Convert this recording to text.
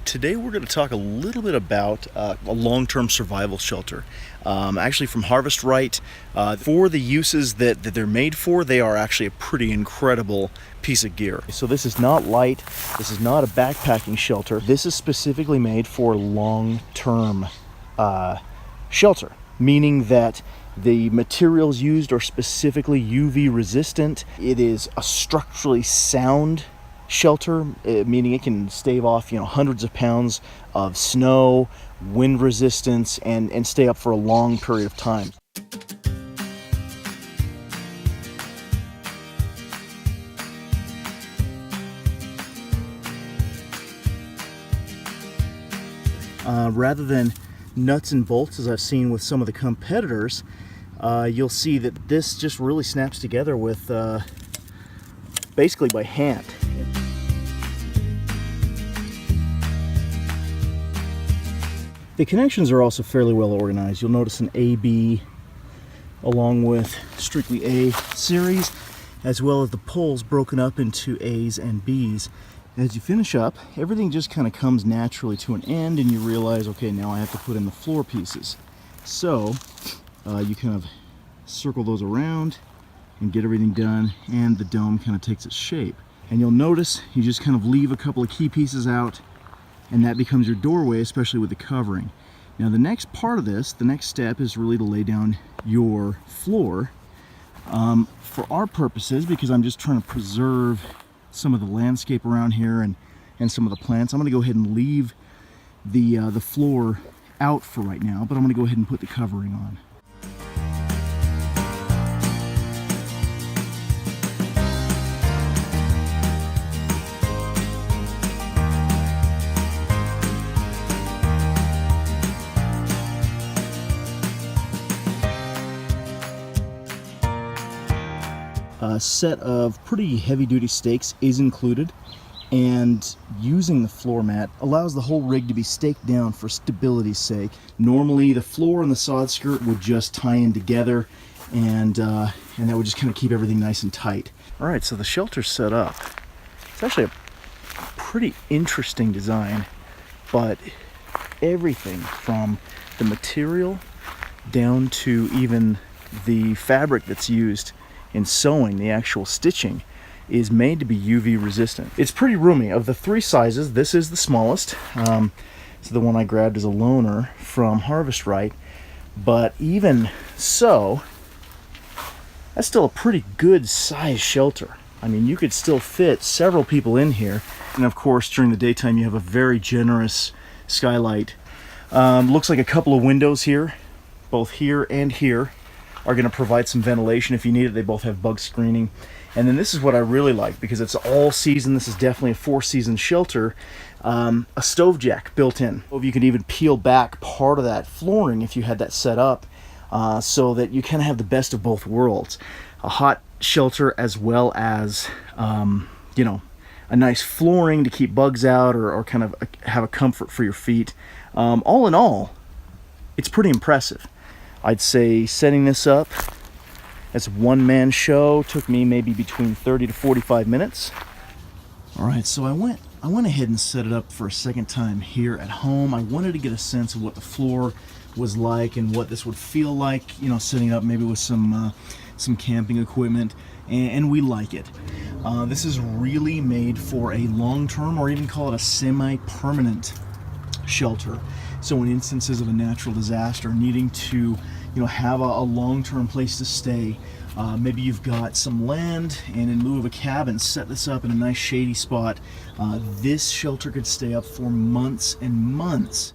Today we're going to talk a little bit about a long-term survival shelter. Actually from Harvest Right. For the uses that they're made for, they are actually a pretty incredible piece of gear. So this is not light, this is not a backpacking shelter. This is specifically made for long-term shelter, meaning that the materials used are specifically UV resistant. It is a structurally sound shelter, meaning it can stave off hundreds of pounds of snow, wind resistance, and stay up for a long period of time. Rather than nuts and bolts, as I've seen with some of the competitors, you'll see that this just really snaps together with basically by hand. The connections are also fairly well organized. You'll notice an AB along with strictly A series, as well as the poles broken up into A's and B's. As you finish up, everything just kind of comes naturally to an end, and you realize, okay, now I have to put in the floor pieces. So you kind of circle those around and get everything done, and the dome kind of takes its shape. And you'll notice you just kind of leave a couple of key pieces out, and that becomes your doorway, especially with the covering. Now the next part of this, the next step, is really to lay down your floor. For our purposes, because I'm just trying to preserve some of the landscape around here and some of the plants, I'm going to go ahead and leave the floor out for right now, but I'm going to go ahead and put the covering on. A set of pretty heavy-duty stakes is included, and using the floor mat allows the whole rig to be staked down for stability's sake. Normally the floor and the sod skirt would just tie in together, and that would just kind of keep everything nice and tight. Alright, so the shelter's set up. It's actually a pretty interesting design, but everything from the material down to even the fabric that's used in sewing, the actual stitching, is made to be UV resistant. It's pretty roomy. Of the three sizes, this is the smallest. So the one I grabbed is a loaner from Harvest Right, but even so, that's still a pretty good size shelter. I mean, you could still fit several people in here, and of course during the daytime you have a very generous skylight. Looks like a couple of windows here, both here and here, are going to provide some ventilation if you need it. They both have bug screening. And then this is what I really like, because it's all season. This is definitely a 4-season shelter. A stove jack built in. You can even peel back part of that flooring if you had that set up, so that you kind of have the best of both worlds. A hot shelter as well as a nice flooring to keep bugs out, or kind of have a comfort for your feet. All in all, it's pretty impressive. I'd say setting this up as a one-man show took me maybe between 30 to 45 minutes. All right, so I went ahead and set it up for a second time here at home. I wanted to get a sense of what the floor was like and what this would feel like, setting up maybe with some camping equipment, and we like it. This is really made for a long-term, or even call it a semi-permanent shelter. So in instances of a natural disaster, needing to have a long-term place to stay, maybe you've got some land, and in lieu of a cabin, set this up in a nice shady spot. This shelter could stay up for months and months.